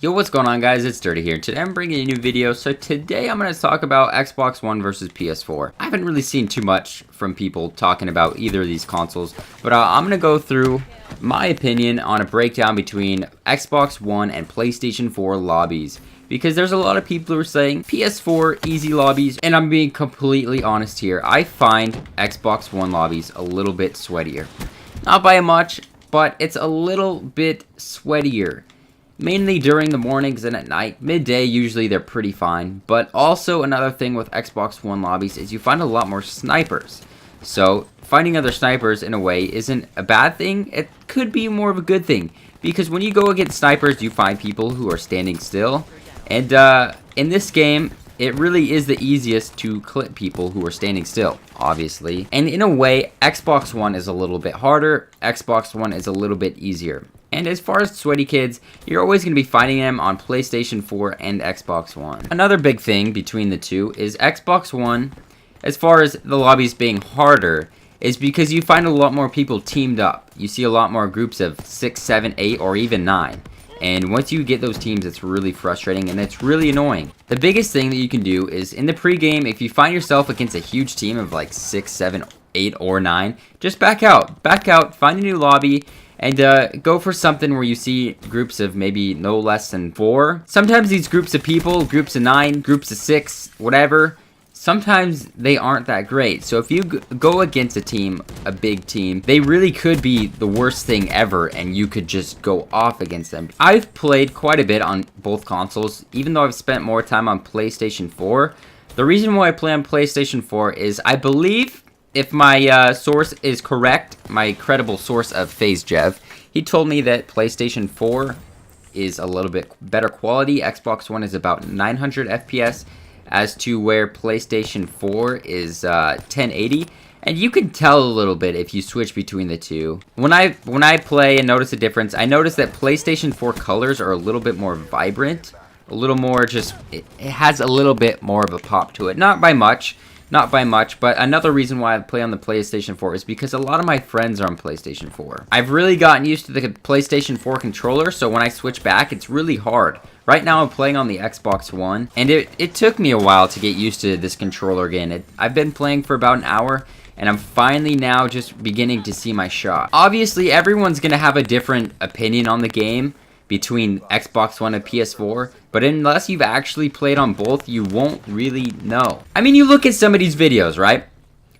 Yo, what's going on, guys? It's Dirty here. Today I'm bringing a new video. So today I'm going to talk about Xbox One versus PS4. I haven't really seen too much from people talking about either of these consoles, but I'm going to go through my opinion on a breakdown between Xbox One and PlayStation 4 lobbies. Because there's a lot of people who are saying PS4 easy lobbies, and I'm being completely honest here. I find Xbox One lobbies a little bit sweatier. Not by much, but it's a little bit sweatier. Mainly during the mornings and at night. Midday, usually they're pretty fine. But also another thing with Xbox One lobbies is you find a lot more snipers. So finding other snipers in a way isn't a bad thing. It could be more of a good thing. Because when you go against snipers, you find people who are standing still. And in this game, it really is the easiest to clip people who are standing still, obviously. And in a way, Xbox One is a little bit harder. Xbox One is a little bit easier. And as far as sweaty kids, you're always going to be finding them on PlayStation 4 and Xbox One. Another big thing between the two is Xbox One, as far as the lobbies being harder, is because you find a lot more people teamed up. You see a lot more groups of 6, 7, 8, or even 9. And once you get those teams, it's really frustrating and it's really annoying. The biggest thing that you can do is in the pregame, if you find yourself against a huge team of like 6, 7, 8, or 9, just back out. Back out, find a new lobby, and go for something where you see groups of maybe no less than 4. Sometimes these groups of people, groups of 9, groups of 6, whatever, sometimes they aren't that great. So if you go against a team, a big team, they really could be the worst thing ever and you could just go off against them. I've played quite a bit on both consoles, even though I've spent more time on PlayStation 4. The reason why I play on PlayStation 4 is I believe, if my source is correct, my credible source of FaZe Jev, he told me that PlayStation 4 is a little bit better quality. Xbox One is about 900 FPS, as to where PlayStation 4 is 1080. And you can tell a little bit if you switch between the two. When I play and notice a difference, I notice that PlayStation 4 colors are a little bit more vibrant, a little more just, it has a little bit more of a pop to it. Not by much, but another reason why I play on the PlayStation 4 is because a lot of my friends are on PlayStation 4. I've really gotten used to the PlayStation 4 controller, so when I switch back, it's really hard. Right now I'm playing on the Xbox One, and it took me a while to get used to this controller again. I've been playing for about an hour, and I'm finally now just beginning to see my shot. Obviously, everyone's going to have a different opinion on the game between Xbox One and PS4, but unless you've actually played on both, you won't really know. I mean, you look at some of these videos, right?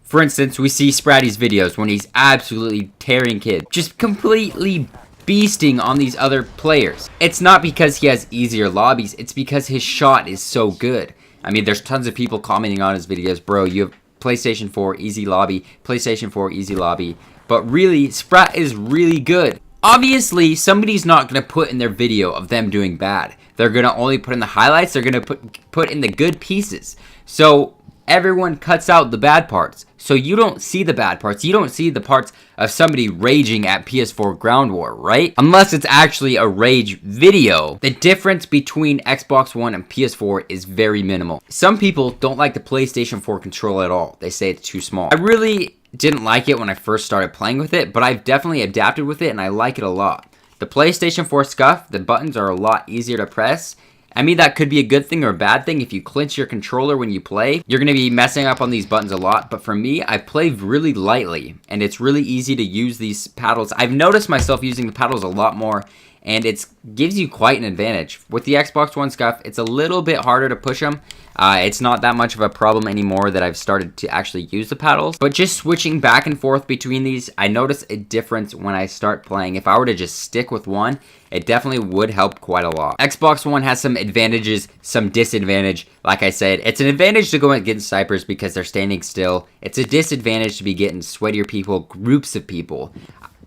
For instance, we see Spratty's videos when he's absolutely tearing kids, just completely beasting on these other players. It's not because he has easier lobbies, it's because his shot is so good. I mean, there's tons of people commenting on his videos, bro, you have PlayStation 4 easy lobby, PlayStation 4 easy lobby, but really, Sprat is really good. Obviously, somebody's not going to put in their video of them doing bad. They're going to only put in the highlights. They're going to put in the good pieces. So everyone cuts out the bad parts. So you don't see the bad parts. You don't see the parts of somebody raging at PS4 Ground War, right? Unless it's actually a rage video. The difference between Xbox One and PS4 is very minimal. Some people don't like the PlayStation 4 controller at all. They say it's too small. I really didn't like it when I first started playing with it, but I've definitely adapted with it and I like it a lot. The PlayStation 4 SCUF, the buttons are a lot easier to press. I mean, that could be a good thing or a bad thing. If you clench your controller when you play, you're going to be messing up on these buttons a lot. But for me, I play really lightly, and it's really easy to use these paddles. I've noticed myself using the paddles a lot more, and it gives you quite an advantage. With the Xbox One SCUF, it's a little bit harder to push them. It's not that much of a problem anymore that I've started to actually use the paddles. But just switching back and forth between these, I notice a difference when I start playing. If I were to just stick with one, it definitely would help quite a lot. Xbox One has some advantages, some disadvantage. Like I said, it's an advantage to go against snipers because they're standing still. It's a disadvantage to be getting sweatier people, groups of people.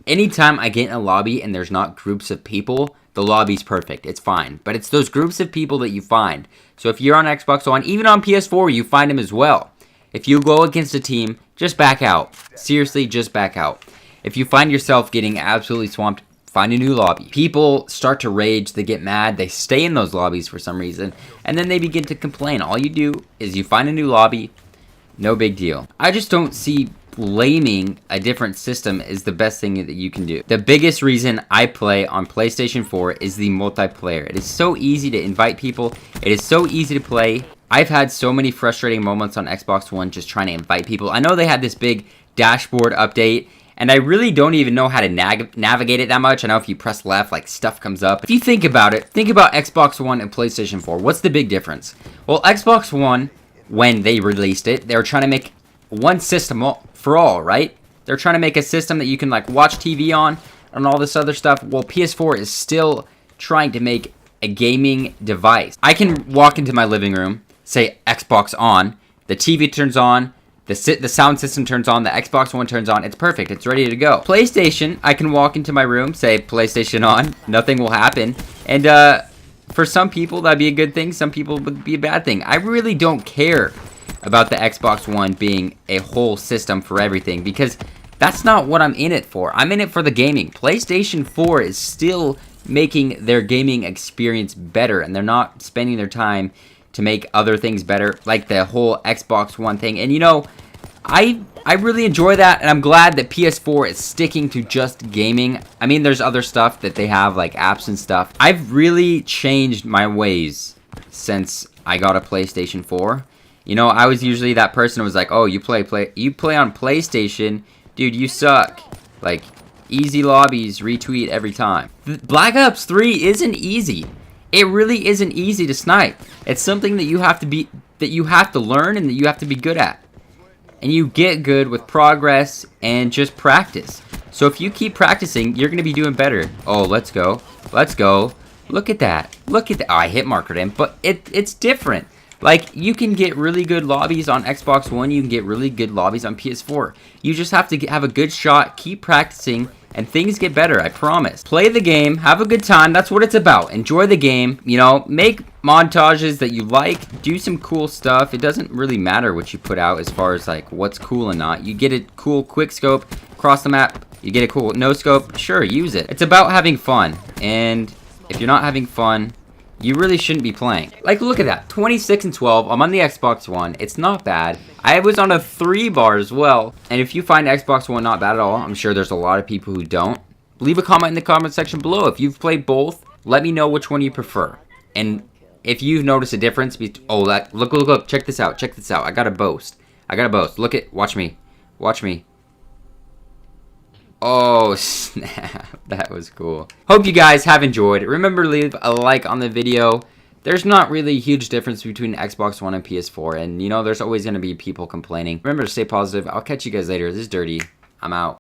Anytime I get in a lobby and there's not groups of people, the lobby's perfect. It's fine. But it's those groups of people that you find. So if you're on Xbox One, even on PS4, you find them as well. If you go against a team, just back out. Seriously, just back out. If you find yourself getting absolutely swamped, find a new lobby. People start to rage, they get mad, they stay in those lobbies for some reason, and then they begin to complain. All you do is you find a new lobby, no big deal. I just don't see blaming a different system is the best thing that you can do. The biggest reason I play on PlayStation 4 is the multiplayer. It is so easy to invite people. It is so easy to play. I've had so many frustrating moments on Xbox One just trying to invite people. I know they had this big dashboard update, and I really don't even know how to navigate it that much. I know if you press left, like, stuff comes up. If you think about it, think about Xbox One and PlayStation 4. What's the big difference? Well, Xbox One, when they released it, they were trying to make one system for all, right? They're trying to make a system that you can, like, watch TV on and all this other stuff. Well, PS4 is still trying to make a gaming device. I can walk into my living room, say Xbox on, the TV turns on, the sound system turns on, the Xbox One turns on, it's perfect, it's ready to go. PlayStation, I can walk into my room, say PlayStation on, nothing will happen, and for some people that'd be a good thing, some people would be a bad thing. I really don't care about the Xbox One being a whole system for everything, because that's not what I'm in it for. I'm in it for the gaming. PlayStation 4 is still making their gaming experience better, and they're not spending their time to make other things better, like the whole Xbox One thing. And you know, I really enjoy that, and I'm glad that PS4 is sticking to just gaming. I mean, there's other stuff that they have, like apps and stuff. I've really changed my ways since I got a PlayStation 4. You know, I was usually that person who was like, oh, you play on PlayStation, dude, you suck. Like, easy lobbies, retweet every time. Black Ops 3 isn't easy. It really isn't easy to snipe. It's something that you have to learn and that you have to be good at. And you get good with progress and just practice. So if you keep practicing, you're going to be doing better. Oh, let's go. Let's go. Look at that. Look at that. Oh, I hit markered him, but it's different. Like, you can get really good lobbies on Xbox One. You can get really good lobbies on PS4. You just have to have a good shot, keep practicing, and things get better, I promise. Play the game, have a good time, that's what it's about. Enjoy the game, you know, make montages that you like, do some cool stuff. It doesn't really matter what you put out as far as, like, what's cool and not. You get a cool quick scope across the map, you get a cool no scope, sure, use it. It's about having fun, and if you're not having fun, you really shouldn't be playing. Like, look at that, 26 and 12. I'm on the Xbox One. It's not bad. I was on a 3 bar as well. And if you find Xbox One not bad at all, I'm sure there's a lot of people who don't. Leave a comment in the comment section below. If you've played both, let me know which one you prefer. And if you've noticed a difference, look, check this out, I gotta boast. Watch me. Oh, snap. That was cool. Hope you guys have enjoyed. Remember to leave a like on the video. There's not really a huge difference between Xbox One and PS4. And, you know, there's always going to be people complaining. Remember to stay positive. I'll catch you guys later. This is Dirty. I'm out.